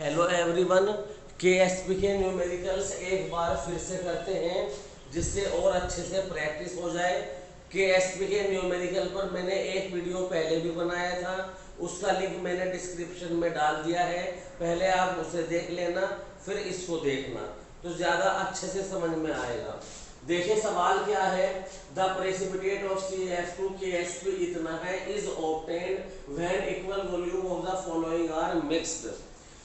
Hello everyone, Ksp के numericals एक बार फिर से करते हैं जिससे और अच्छे से प्रैक्टिस हो जाए। केएसपी के न्यूमेरिकल पर मैंने एक वीडियो पहले भी बनाया था, उसका लिंक मैंने डिस्क्रिप्शन में डाल दिया है। पहले आप उसे देख लेना, फिर इसको देखना तो ज़्यादा अच्छे से समझ में आएगा। देखिए सवाल क्या है। The precipitate of CF2 KSP इतना है is obtained when equal volume of the following are mixed.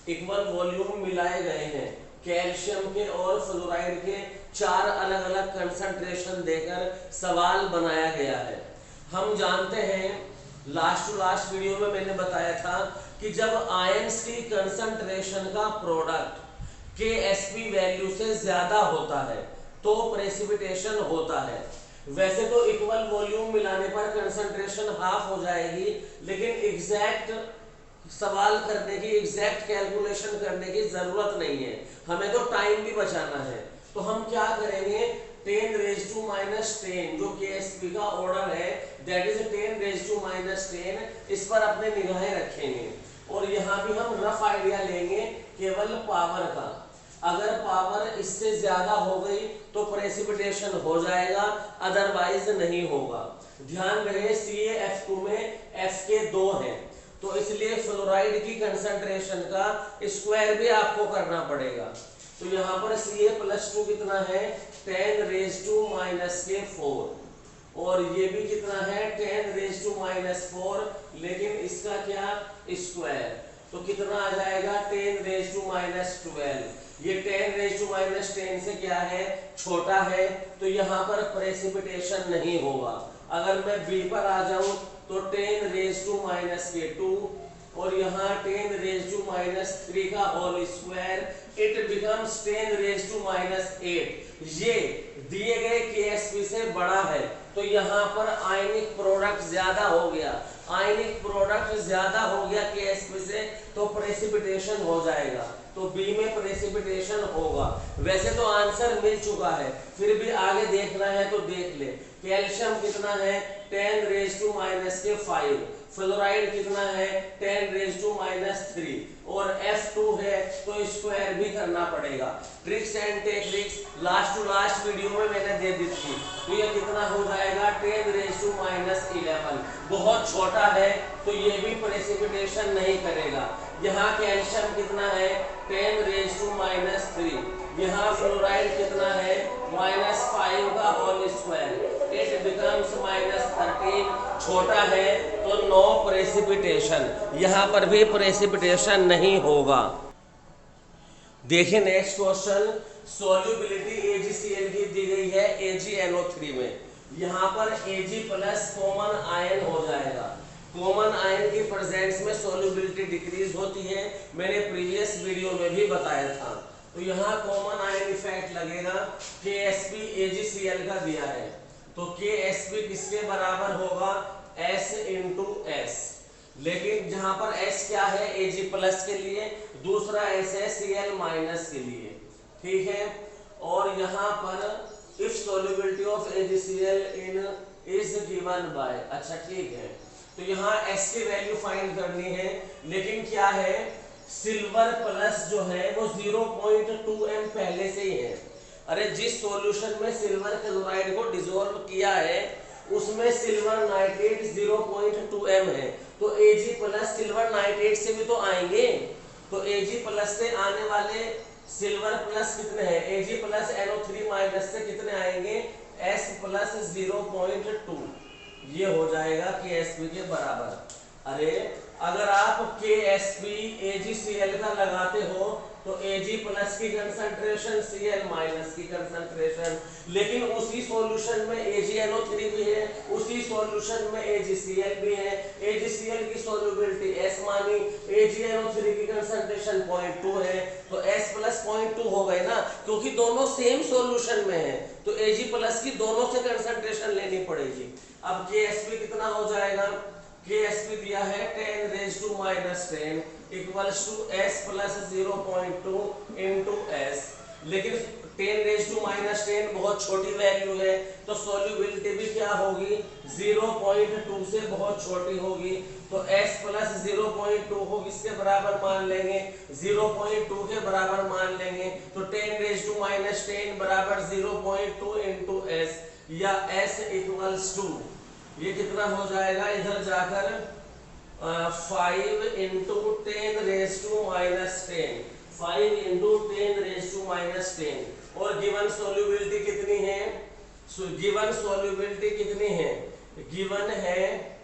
Equal volume मिलाए गए हैं कैल्शियम के और फ्लोराइड के, चार अलग अलग कंसंट्रेशन देकर सवाल बनाया गया है। हम जानते हैं लास्ट टू लास्ट वीडियो में मैंने बताया था कि जब आयंस की कंसंट्रेशन का प्रोडक्ट KSP वैल्यू से ज्यादा होता है तो प्रेसिपिटेशन होता है। वैसे तो इक्वल वॉल्यूम मिलाने पर कंसंट्रेशन हाफ हो जाएगी, लेकिन एग्जैक्ट सवाल करने की, एग्जैक्ट कैलकुलेशन करने की जरूरत नहीं है, हमें तो टाइम भी बचाना है। तो हम क्या करेंगे, 10⁻⁻10 जो KSP का ऑर्डर है दैट इज 10⁻⁻10, इस पर अपने निगाहें रखेंगे और यहाँ भी हम रफ आइडिया लेंगे केवल पावर का। अगर पावर इससे ज्यादा हो गई तो प्रेसिपिटेशन हो जाएगा, अदरवाइज नहीं होगा। ध्यान रहे CaF2 में F के 2 हैं, तो इसलिए फ्लोराइड की कंसंट्रेशन का स्क्वायर भी आपको करना पड़ेगा। तो यहाँ पर Ca+2 कितना है, 10⁻⁻4, और ये भी कितना है 10⁻⁴, लेकिन इसका क्या स्क्वायर, तो कितना आ जाएगा 10⁻12। ये 10⁻10 से क्या है, छोटा है, तो यहाँ पर प्रेसिपिटेशन नहीं होगा। अगर मैं B पर आ जाऊं तो 10⁻⁻2 और यहाँ 10⁻³ का होल स्क्वायर, इट बिकम्स 10⁻8। ये दिए गए KSP से बड़ा है तो यहाँ पर आयनिक प्रोडक्ट ज्यादा हो गया, आयनिक प्रोडक्ट ज्यादा हो गया KSP से तो प्रेसिपिटेशन हो जाएगा, तो B में प्रेसिपिटेशन होगा। वैसे तो आंसर मिल चुका है, फिर भी आगे देखना है तो देख ले। कैल्शियम कितना है 10⁻⁵, फ्लोराइड कितना है 10⁻³ और F2 है तो स्क्वायर भी करना पड़ेगा। Tricks and techniques last to last video में मैंने दे दी थी, तो ये कितना हो जाएगा 10⁻11। बहुत छोटा है तो ये भी प्रेसिपिटेशन नहीं करेगा। यहाँ कैल्शियम कितना है 10⁻³ यहाँ फ्लोराइड कितना है -5 का होल स्क्वायर, इट बिकम्स -13, छोटा है तो नो प्रेसिपिटेशन, यहाँ पर भी प्रेसिपिटेशन नहीं होगा। देखिए नेक्स्ट क्वेश्चन, सोल्यूबिलिटी AgCl की दी गई है AgNO3 में। यहाँ पर Ag+ कॉमन आयन हो जाएगा। कॉमन आयन की प्रेजेंस में सोल्यूबिलिटी डिक्रीज होती है, मैंने प्रीवियस वीडियो में भी बताया था। तो यहाँ कॉमन आयन इफेक्ट लगेगा, KSP AgCl का दिया है तो KSP किसके बराबर होगा, S × S, लेकिन जहां पर S क्या है Ag+ के लिए, दूसरा S है Cl- के लिए, ठीक है। और यहाँ पर if solubility of AgCl in is given by, अच्छा ठीक है, तो यहाँ S की वैल्यू फाइंड करनी है, लेकिन क्या है सिल्वर प्लस जो है वो 0.2 m पहले से ही है। अरे जिस सॉल्यूशन में सिल्वर क्लोराइड को डिसॉल्व किया है उसमें सिल्वर नाइट्रेट 0.2 m है, तो Ag+ सिल्वर नाइट्रेट से भी तो आएंगे, तो Ag+ से आने वाले सिल्वर प्लस कितने हैं, Ag+ NO3- से कितने आएंगे S+ 0.2, ये हो जाएगा KSP के बराबर। अरे अगर आप KSP AgCl का लगाते हो तो Ag+ की कंसंट्रेशन Cl- की कंसंट्रेशन, लेकिन उसी सॉल्यूशन में AgNO3 भी है, उसी सॉल्यूशन में AgCl भी है। AgCl की सोल्यूबिलिटी S मानी, AgNO3 की कंसंट्रेशन 0.2 है, तो S+ 0.2 हो गए ना, क्योंकि दोनों सेम सॉल्यूशन में है तो Ag+ की दोनों से कंसंट्रेशन लेनी पड़ेगी। अब KSP कितना हो जाएगा, KSP दिया है 10⁻⁻10 इक्वल्स टू S + 0.2 × S। लेकिन 10⁻⁻10 बहुत छोटी वैल्यू है, तो सॉल्युबिलिटी भी क्या होगी, 0.2 से बहुत छोटी होगी। तो s प्लस 0.2 को किसके बराबर मान लेंगे, 0.2 के बराबर मान लेंगे। तो 10⁻10 बराबर 0.2 इंटू एस, या s इक्वल्स टू, ये कितना हो जाएगा, इधर जाकर 5 इंटू 10⁻10, 5 इंटू 10⁻10। और गिवन सॉल्युबिलिटी कितनी है, गिवन सॉल्युबिलिटी कितनी है, गिवन है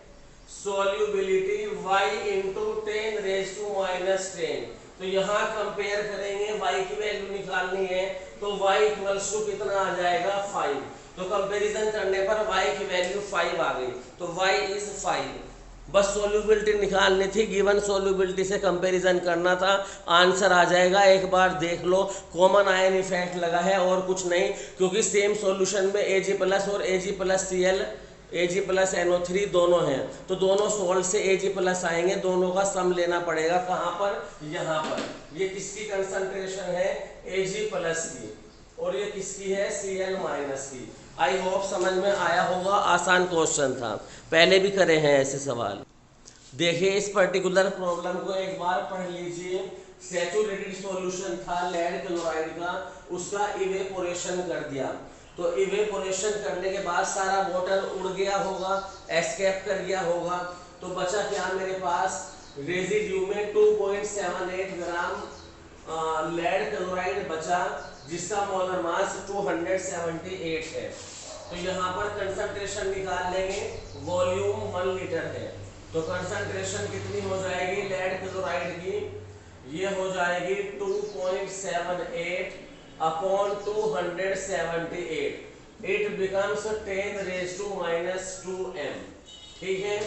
सॉल्युबिलिटी y इंटू 10⁻10। तो यहाँ कंपेयर करेंगे, y की वैल्यू निकालनी है, तो y इक्वल्स टू कितना आ जाएगा, 5। तो कंपैरिजन करने पर y की वैल्यू 5 आ गई, तो y इज 5। बस सॉल्युबिलिटी निकालनी थी, गिवन सॉल्युबिलिटी से कंपैरिजन करना था, आंसर आ जाएगा। एक बार देख लो, कॉमन आयन इफेक्ट लगा है और कुछ नहीं, क्योंकि सेम सॉल्यूशन में Ag प्लस और Ag plus Cl, Ag plus NO3 दोनों हैं, तो दोनों सॉल्ट से Ag प्लस आएंगे, दोनों का सम लेना पड़ेगा। कहाँ पर, यहाँ पर। ये किसकी कंसंट्रेशन है, Ag प्लस की, और ये किसकी है, Cl माइनस की। आई होप समझ में आया होगा, आसान क्वेश्चन था, पहले भी करे हैं ऐसे सवाल। देखिए इस पर्टिकुलर प्रॉब्लम को एक बार पढ़ लीजिए। सैचुरेटेड सॉल्यूशन था लेड क्लोराइड का, उसका इवेपोरेशन कर दिया, तो इवेपोरेशन करने के बाद सारा वाटर उड़ गया होगा, एस्केप कर गया होगा, तो बचा क्या मेरे पास, रेजिड्यू में 2.78 ग्राम लेड क्लोराइड बचा, जिसका मोलर मास 278 है। तो यहाँ पर कंसंट्रेशन निकाल लेंगे, वॉल्यूम 1 लीटर है, तो कंसंट्रेशन कितनी हो जाएगी लेड क्लोराइड की, ये हो जाएगी 2.78 अपॉन 278, इट बिकम्स 10⁻²m, ठीक है।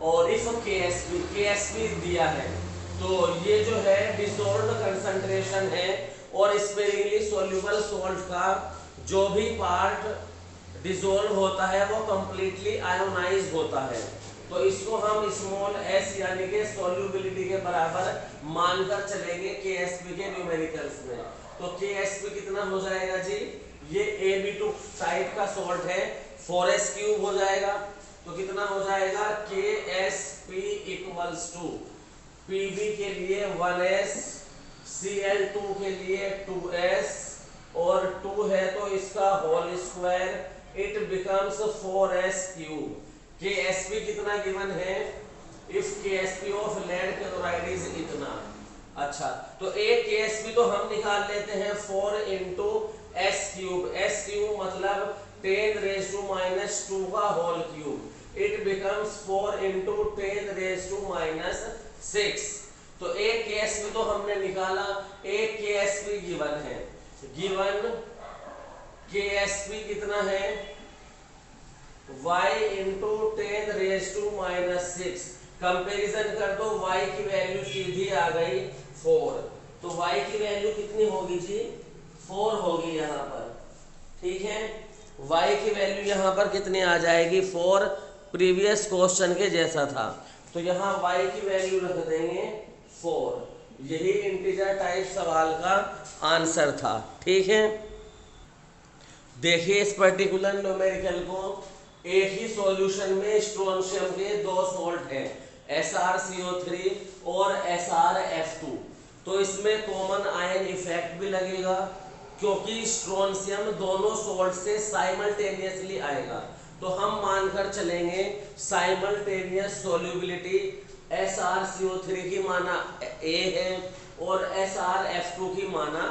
और इफ KSP दिया है, तो ये जो है डिसॉल्व्ड कंसंट्रेशन है, और स्पेरिंगली सॉल्युबल सॉल्ट का जो भी पार्ट डिसॉल्व होता है वो कंप्लीटली आयोनाइज होता है, तो इसको हम स्मॉल s यानी कि सॉल्युबिलिटी के बराबर मानकर चलेंगे KSP के न्यूमेरिकल्स में। तो KSP कितना हो जाएगा जी, ये Ab2 टाइप का सॉल्ट है, 4s³ हो जाएगा, तो कितना हो जाएगा, KSP इक्वल्स टू Pb के लिए 1s, Cl2 के लिए 2s, और 2 है तो इसका whole square, it becomes 4s³। KSP कितना गिवन है, if KSP of lead chloride is इतना। अच्छा, तो एक KSP तो हम निकाल लेते हैं 4 इंटू s³ मतलब 10⁻² का whole cube, it becomes 4 into 10⁻⁻6। तो एक KSP तो हमने निकाला, एक KSP गिवन है, गिवन KSP कितना है, y इंटू 10⁻⁻6। कंपेरिजन कर दो, y की वैल्यू सीधी आ गई 4, तो y की वैल्यू कितनी होगी जी, 4 होगी यहाँ पर, ठीक है। y की वैल्यू यहाँ पर कितनी आ जाएगी, 4, प्रीवियस क्वेश्चन के जैसा था, तो यहाँ y की वैल्यू रख देंगे 4, यही इंटीजर टाइप सवाल का आंसर था, ठीक है। देखिए इस पर्टिकुलर न्यूमेरिकल को, एक ही सॉल्यूशन में स्ट्रोंशियम के 2 सॉल्ट हैं, SrCO3 और SrF2, तो इसमें कॉमन आयन इफेक्ट भी लगेगा, क्योंकि स्ट्रोंशियम दोनों सॉल्ट से साइमल्टेनियसली आएगा, तो हम मानकर चलेंगे साइमल्टेनियस सॉल्युबिलिटी SrCO3 की माना A है और SrF2 की माना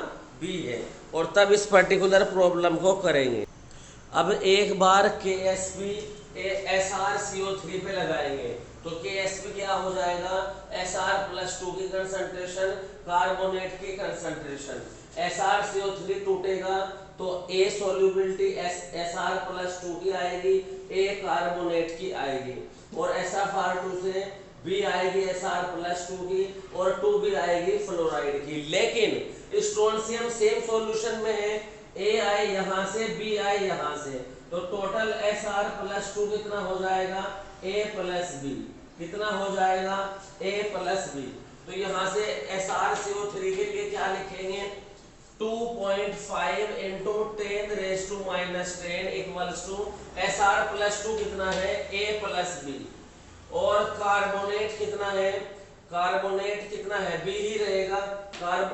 B है, और तब इस पर्टिकुलर प्रॉब्लम को करेंगे। अब एक बार KSP SrCO3 पे लगाएंगे, तो KSP क्या हो जाएगा, Sr+2 की कंसंट्रेशन, कार्बोनेट की कंसंट्रेशन, SrCO3 टूटेगा तो A सॉल्युबिलिटी Sr+2 की आएगी, A कार्बोनेट की आएगी, और SFR2 से B आएगी Sr+2 की, और 2B आएगी फ्लोराइड की। लेकिन स्ट्रोंशियम सेम सॉल्यूशन में है, A आए यहाँ से, B आए यहाँ से, तो टोटल Sr+2 कितना हो जाएगा, A+B, कितना हो जाएगा, A+B। तो यहाँ से SrCO3 के लिए क्या लिखेंगे, 2.5 इंटू 10⁻⁻10 इक्वल्स टू Sr+2 कितना है A+B। और कार्बोनेट कितना है, कार्बोनेट कितना है B ही रहेगा,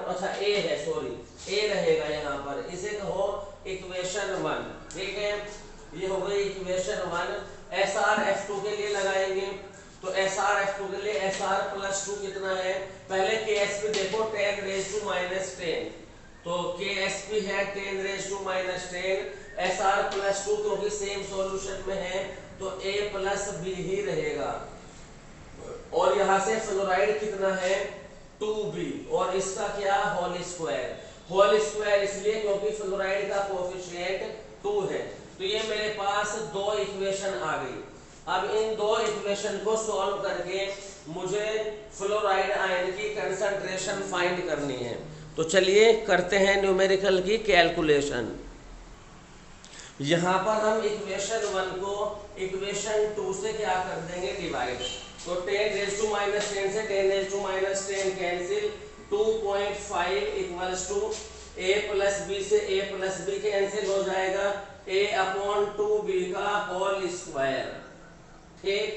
अच्छा A है, सॉरी A रहेगा यहाँ पर, इसे कहो इक्वेशन 1। ठीक है, ये हो गई इक्वेशन 1। Sr(F2) के लिए लगाएंगे तो Sr(F2) के लिए Sr+2 कितना है, पहले Ksp देखो 10⁻⁻10, तो Ksp है 10⁻⁻10, Sr+2 क्योंकि सेम सॉल्यूशन में है तो A+B ही रहेगा। और यहाँ से फ्लोराइड कितना है 2B, और इसका क्या होल स्क्वायर, होल स्क्वायर इसलिए क्योंकि फ्लोराइड का कोएफिशिएंट 2 है। तो ये मेरे पास दो इक्वेशन आ गई। अब इन दो इक्वेशन को सॉल्व करके मुझे फ्लोराइड आयन की कंसंट्रेशन फाइंड करनी है। तो चलिए करते हैं न्यूमेरिकल की कैलकुलेशन। यहाँ पर हम इक्वेशन 1 को इक्वेशन 2 से क्या कर देंगे डिवाइड, तो 10⁻⁻10 से 10⁻⁻10 कैंसिल, 2.5 इक्वल्स टू A+B से A+B कैंसिल हो जाएगा, A/2B का होल स्क्वायर। ठीक,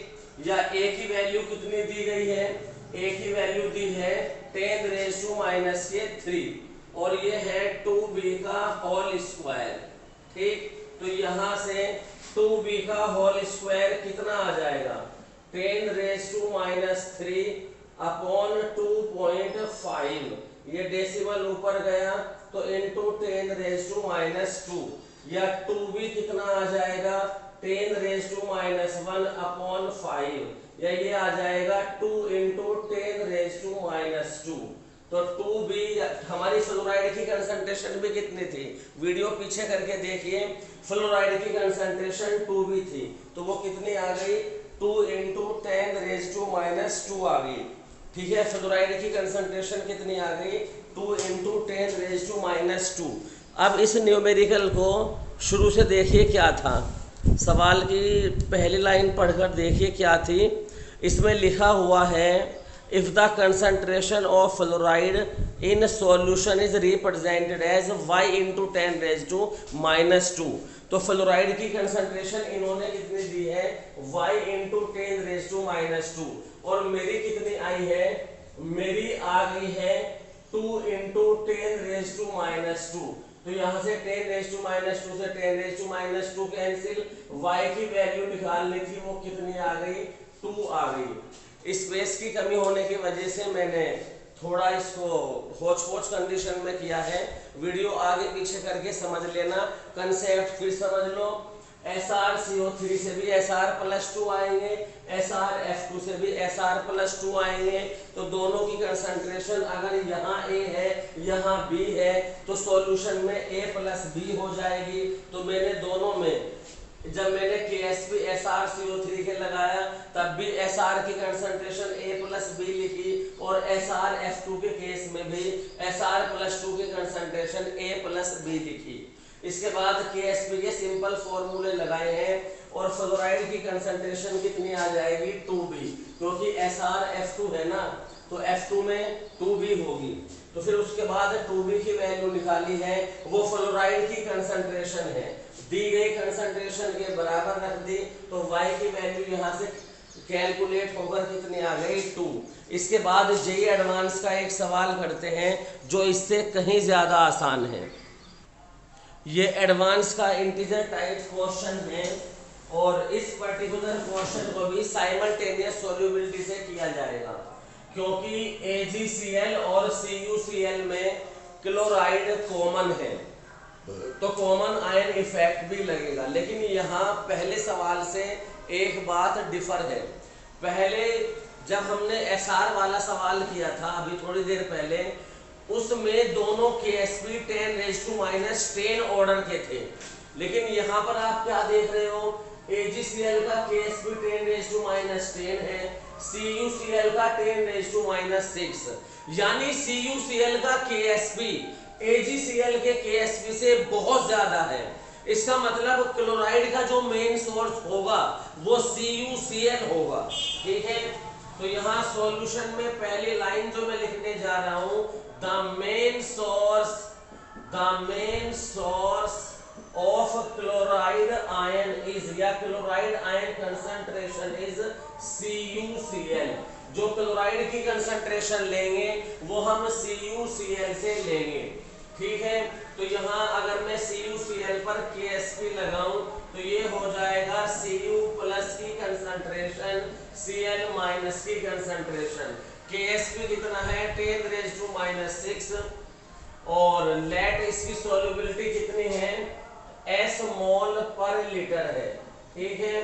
या A की वैल्यू कितनी दी गई है, A की वैल्यू दी है 10⁻³ और ये है 2B का होल स्क्वायर। ठीक, तो यहाँ से 2B का होल स्क्वायर कितना आ जाएगा 10⁻³ अपॉन 2.5, ये डेसिमल ऊपर गया तो इंटू 10⁻², या 2B कितना आ जाएगा 10⁻1 अपॉन 5, या ये आ जाएगा 2 इंटू 10⁻²। तो 2B हमारी फ्लोराइड की कंसंट्रेशन भी कितनी थी, वीडियो पीछे करके देखिए, फ्लोराइड की कंसंट्रेशन 2B थी, तो वो कितनी आ गई 2 इंटू 10⁻² आ गई। ठीक है, फ्लोराइड की कंसंट्रेशन कितनी आ गई 2 इंटू 10⁻²। अब इस न्यूमेरिकल को शुरू से देखिए क्या था, सवाल की पहली लाइन पढ़कर देखिए क्या थी। इसमें लिखा हुआ है if the concentration of fluoride in solution is represented as y into 10⁻²। तो फ्लोराइड की कंसंट्रेशन इन्होंने कितनी दी है y इंटू 10⁻², और मेरी कितनी आई है, मेरी आ गई है 2 इंटू 10⁻²। तो यहाँ से 10⁻² से 10⁻² कैंसिल, y की वैल्यू निकालनी थी, वो कितनी आ गई 2 आ गई। स्पेस की कमी होने की वजह से मैंने थोड़ा इसको होच-पोच कंडीशन में किया है, वीडियो आगे पीछे करके समझ लेना, कंसेप्ट फिर समझ लो। SrCO3 से भी Sr+2 आएंगे, SrF2 से भी Sr+2 आएंगे, तो दोनों की कंसंट्रेशन अगर यहाँ A है यहाँ B है तो सॉल्यूशन में A+B हो जाएगी। तो मैंने दोनों में जब मैंने Ksp SrCO3 के लगाया तब भी Sr की कंसंट्रेशन A+B लिखी, और SrF2 के केस में भी Sr+2 की कंसंट्रेशन A+B लिखी। इसके बाद Ksp के सिंपल फॉर्मूले लगाए हैं, और फ्लोराइड की कंसंट्रेशन कितनी आ जाएगी 2B, क्योंकि SrF2 है ना, तो F2 में 2B होगी। तो फिर उसके बाद 2B की वैल्यू निकाली है, वो फ्लोराइड की कंसंट्रेशन है, दी गई कंसंट्रेशन के बराबर रख दी, तो y की वैल्यू यहाँ से कैलकुलेट होकर कितनी आ गई 2। इसके बाद जेईई एडवांस का एक सवाल करते हैं जो इससे कहीं ज्यादा आसान है। ये एडवांस का इंटीजर टाइप क्वेश्चन है, और इस पर्टिकुलर क्वेश्चन को भी साइमल्टेनियस सॉल्युबिलिटी से किया जाएगा, क्योंकि AgCl और CuCl में क्लोराइड कॉमन है, तो कॉमन आयन इफेक्ट भी लगेगा। लेकिन यहाँ पहले सवाल से एक बात डिफर है। पहले जब हमने Sr वाला सवाल किया था अभी थोड़ी देर पहले, उसमें दोनों Ksp 10⁻⁻10 ऑर्डर के थे, लेकिन यहाँ पर आप क्या देख रहे हो, AgCl का Ksp 10⁻⁻10 है, CuCl का 10⁻⁻6, यानी CuCl का Ksp AgCl के Ksp से बहुत ज्यादा है। इसका मतलब क्लोराइड का जो मेन सोर्स होगा वो CuCl होगा। ठीक है, तो यहाँ सॉल्यूशन में पहली लाइन जो मैं लिखने जा रहा हूँ, the main source the main source of chloride ion is, या chloride ion concentration is CuCl। जो क्लोराइड की कंसंट्रेशन लेंगे वो हम CuCl से लेंगे, ठीक है। तो यहाँ अगर मैं CuCl पर KSP लगाऊं तो ये हो जाएगा Cu प्लस की कंसंट्रेशन Cl माइनस की कंसंट्रेशन। KSP कितना है 10⁻⁻⁶, और लेट इसकी सॉल्युबिलिटी कितनी है S मोल पर लीटर है, ठीक है।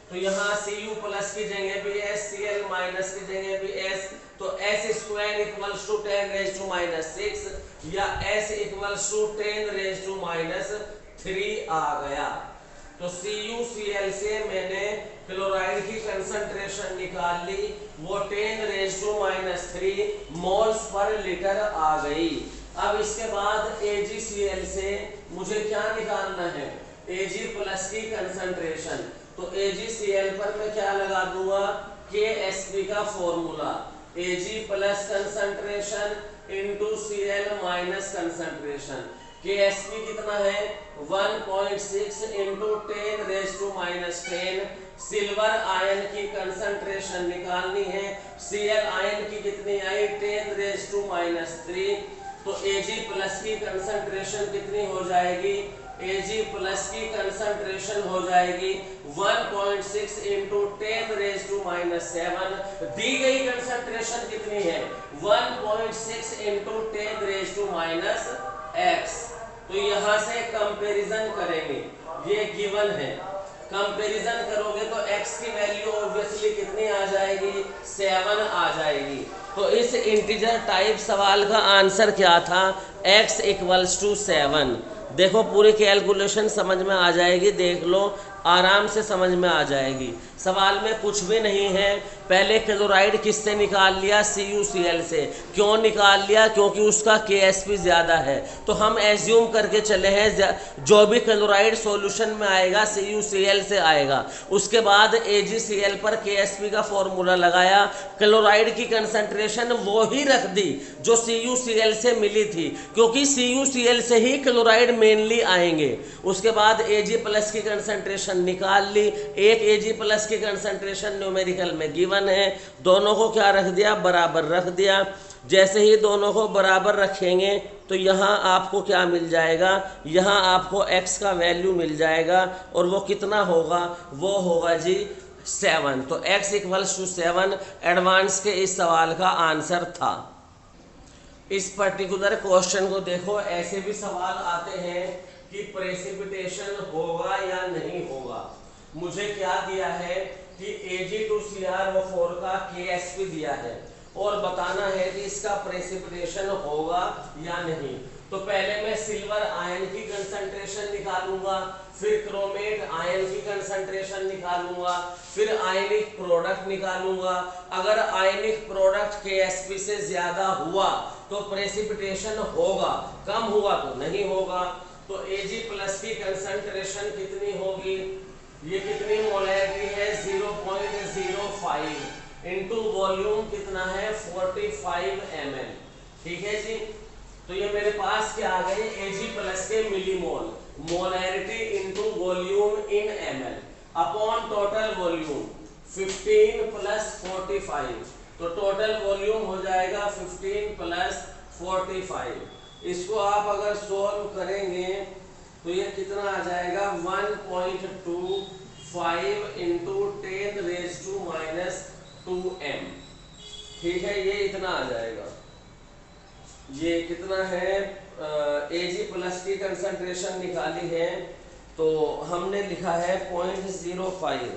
तो यहाँ Cu प्लस की जगह भी S, Cl माइनस की जगह भी S, तो S स्क्वायर इक्वल्स टू 10⁻⁻⁶ या S इक्वल्स टू 10⁻⁻³ आ गया। तो CuCl से मैंने क्लोराइड की कंसंट्रेशन निकाल ली, वो 10⁻⁻³ मोल्स पर लीटर आ गई। अब इसके बाद AgCl से मुझे क्या निकालना है, Ag प्लस की कंसंट्रेशन। तो AgCl पर मैं क्या लगा दूंगा, KSP का formula, Ag plus concentration into Cl minus concentration. KSP कितना है 1.6 इंटू 10⁻⁻10। सिल्वर आयन की कंसंट्रेशन निकालनी है, Cl आयन की कितनी आई 10⁻⁻3। तो Ag प्लस की कंसंट्रेशन कितनी हो जाएगी, Ag प्लस की कंसंट्रेशन हो जाएगी 1.6 इंटू 10⁻⁻7। दी गई कंसंट्रेशन कितनी है 1.6 इंटू 10⁻⁻x। तो यहाँ से कंपैरिजन करेंगे, ये गिवन है, कंपैरिजन करोगे तो x की वैल्यू ऑब्वियसली कितनी आ जाएगी 7 आ जाएगी। तो इस इंटीजर टाइप सवाल का आंसर क्या था, x इक्वल्स टू 7। देखो पूरी कैलकुलेशन समझ में आ जाएगी, देख लो आराम से समझ में आ जाएगी। सवाल में कुछ भी नहीं है, पहले क्लोराइड किससे निकाल लिया CuCl से। क्यों निकाल लिया, क्योंकि उसका KSP ज़्यादा है। तो हम एज्यूम करके चले हैं जो भी क्लोराइड सॉल्यूशन में आएगा CuCl से आएगा। उसके बाद AgCl पर KSP का फॉर्मूला लगाया, क्लोराइड की कंसंट्रेशन वो ही रख दी जो CuCl से मिली थी, क्योंकि CuCl से ही क्लोराइड मेनली आएंगे। उसके बाद Ag प्लस की कंसंट्रेशन निकाल ली, एक Ag प्लस की कंसंट्रेशन न्यूमेरिकल में गिवन है, दोनों को क्या रख दिया बराबर रख दिया। जैसे ही दोनों को बराबर रखेंगे तो यहाँ आपको क्या मिल जाएगा, यहाँ आपको x का वैल्यू मिल जाएगा, और वो कितना होगा, वो होगा जी 7। तो x इक्वल्स टू 7 एडवांस के इस सवाल का आंसर था। इस पर्टिकुलर क्वेश्चन को देखो, ऐसे भी सवाल आते हैं कि प्रेसिपिटेशन होगा या नहीं होगा। मुझे क्या दिया है कि Ag2Cr4 का KSP दिया है और बताना है कि इसका प्रेसिपिटेशन होगा या नहीं। तो पहले मैं सिल्वर आयन की कंसंट्रेशन निकालूंगा, फिर क्रोमेट आयन की कंसंट्रेशन निकालूंगा, फिर आयनिक प्रोडक्ट निकालूंगा। अगर आयनिक प्रोडक्ट KSP से ज्यादा हुआ तो प्रेसिपिटेशन होगा, कम हुआ तो नहीं होगा। तो Ag प्लस की कंसंट्रेशन कितनी होगी, ये कितनी मोलैरिटी है 0.05 इंटू वॉल्यूम कितना है 45 ml, ठीक है जी। तो ये मेरे पास क्या आ गए Ag प्लस के मिलीमोल, मोलैरिटी इंटू वॉल्यूम इन ml upon total volume 15 plus 45। तो टोटल वॉल्यूम हो जाएगा 15 प्लस 45। इसको आप अगर सोल्व करेंगे तो ये कितना आ जाएगा 1.25 इंटू 10⁻⁻²m, ठीक है, ये इतना आ जाएगा। ये कितना है Ag प्लस की कंसंट्रेशन निकाली है तो हमने लिखा है 0.05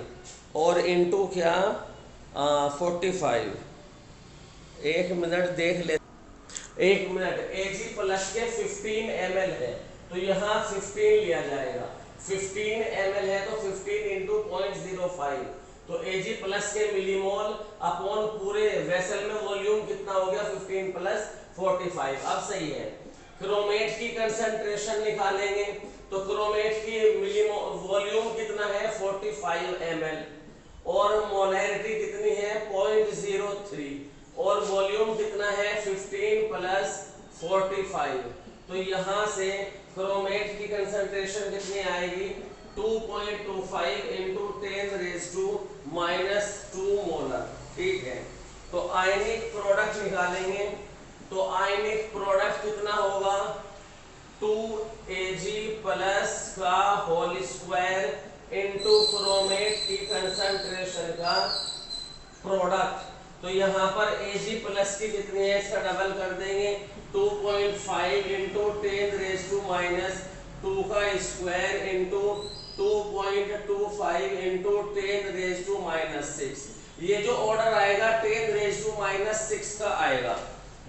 और इंटू क्या 45। एक मिनट देख ले, एक मिनट। Ag प्लस के 15 ml है तो यहाँ 15 लिया जाएगा, 15 ml है तो 15 इंटू 0.05। तो Ag प्लस के मिलीमोल अपॉन पूरे वेसल में वॉल्यूम कितना हो गया 15 प्लस 45। अब सही है। क्रोमेट की कंसंट्रेशन निकालेंगे तो क्रोमेट की वॉल्यूम कितना है 45 ml और मोलैरिटी कितनी है 0.03 और वॉल्यूम कितना है 15 प्लस 45। तो यहाँ से क्रोमेट की कंसंट्रेशन कितनी आएगी 2.25 इंटू 10⁻⁻² मोलर। ठीक है, तो आयनिक प्रोडक्ट निकालेंगे तो आयनिक प्रोडक्ट कितना होगा 2Ag प्लस का होल स्क्वायर इंटू क्रोमेट की कंसंट्रेशन का प्रोडक्ट। तो यहाँ पर Ag प्लस की कितनी है इसका डबल कर देंगे 2.5 इंटू 10⁻² का स्क्वायर इंटू 2.25 इंटू 10⁻⁻6। ये जो ऑर्डर आएगा 10⁻⁻6 का आएगा।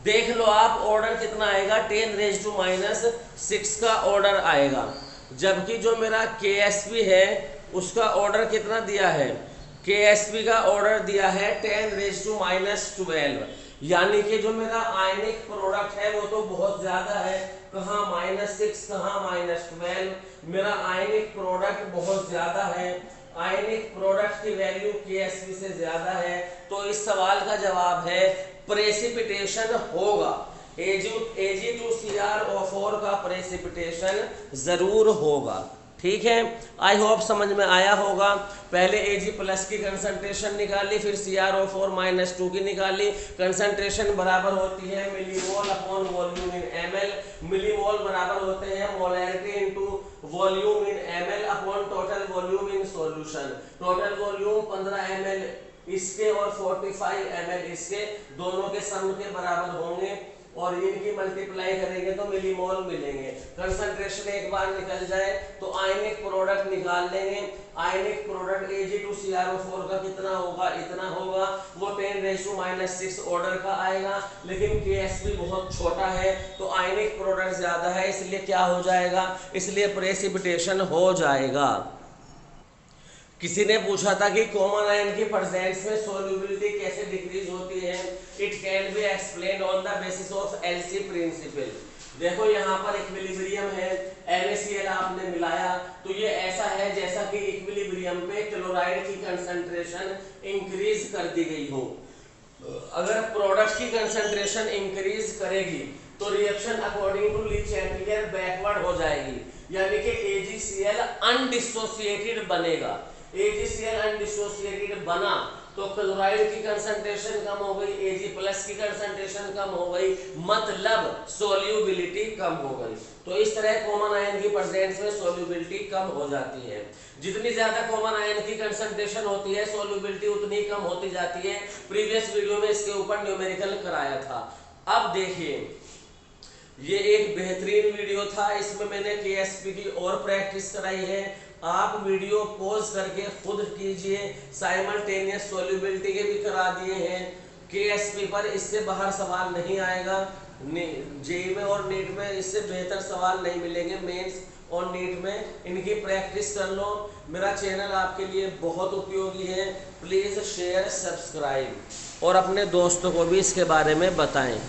देख लो आप ऑर्डर कितना आएगा 10⁻⁻6 का ऑर्डर आएगा। जबकि जो मेरा KSP है उसका ऑर्डर कितना दिया है, KSP का ऑर्डर दिया है 10⁻12। यानी कि जो मेरा आयनिक प्रोडक्ट है वो तो बहुत ज्यादा है, कहाँ -6 कहाँ -12। मेरा आयनिक प्रोडक्ट बहुत ज्यादा है, आयनिक प्रोडक्ट की वैल्यू KSP से ज्यादा है। तो इस सवाल का जवाब है प्रेसिपिटेशन होगा, Ag2Cr4 का प्रेसिपिटेशन जरूर होगा। ठीक है, आई होप समझ में आया होगा। पहले Ag प्लस की कंसंट्रेशन निकाली, फिर CrO4-2 की निकाली। कंसंट्रेशन बराबर होती है मिलीमोल अपॉन वॉल्यूम इन ml। मिलीमोल बराबर होते हैं molarity into volume in ml upon total volume in solution. Total volume 15 ml इसके और 45 ml इसके, दोनों के सम के बराबर होंगे और इनकी मल्टीप्लाई करेंगे तो मिलीमोल मिलेंगे। कंसंट्रेशन एक बार निकल जाए तो आयनिक प्रोडक्ट निकाल लेंगे। आयनिक प्रोडक्ट Ag2Cr4 का कितना होगा, इतना होगा, वो 10⁻⁻6 ऑर्डर का आएगा। लेकिन KSP बहुत छोटा है तो आयनिक प्रोडक्ट ज्यादा है, इसलिए क्या हो जाएगा, इसलिए प्रेसिपिटेशन हो जाएगा। किसी ने पूछा था कि कॉमन आयन की प्रेजेंस में सोल्यूबिलिटी कैसे डिक्रीज होती है। It can be explained on the basis of LC principle. देखो यहाँ पर इक्विलिब्रियम है, NaCl आपने मिलाया तो ये ऐसा है जैसा कि इक्विलिब्रियम पे क्लोराइड की कंसंट्रेशन इंक्रीज कर दी गई हो। अगर प्रोडक्ट की कंसंट्रेशन इंक्रीज करेगी तो reaction according to Le Chatelier backward हो जाएगी, यानी कि AgCl अनडिसोसिएटेड बनेगा। AgCl अनडिसोसिएटेड बना तो क्लोराइड की कंसंट्रेशन कम हो गई, Ag प्लस की कंसंट्रेशन कम हो गई, मतलब सोल्यूबिलिटी कम हो गई। तो इस तरह कॉमन आयन की प्रेजेंस में सोल्यूबिलिटी कम हो जाती है। जितनी ज्यादा कॉमन आयन की कंसंट्रेशन होती है सोल्यूबिलिटी उतनी कम होती जाती है। प्रीवियस वीडियो में इसके ऊपर न्यूमेरिकल कराया था। अब देखिए, ये एक बेहतरीन वीडियो था, इसमें मैंने KSP की और प्रैक्टिस कराई है। आप वीडियो पॉज करके खुद कीजिए, साइमल्टेनियस सोल्यूबिलिटी के भी करा दिए हैं। KSP पर इससे बाहर सवाल नहीं आएगा, जेईई में और नीट में इससे बेहतर सवाल नहीं मिलेंगे। मेंस और नीट में इनकी प्रैक्टिस कर लो। मेरा चैनल आपके लिए बहुत उपयोगी है, प्लीज़ शेयर सब्सक्राइब और अपने दोस्तों को भी इसके बारे में बताएं।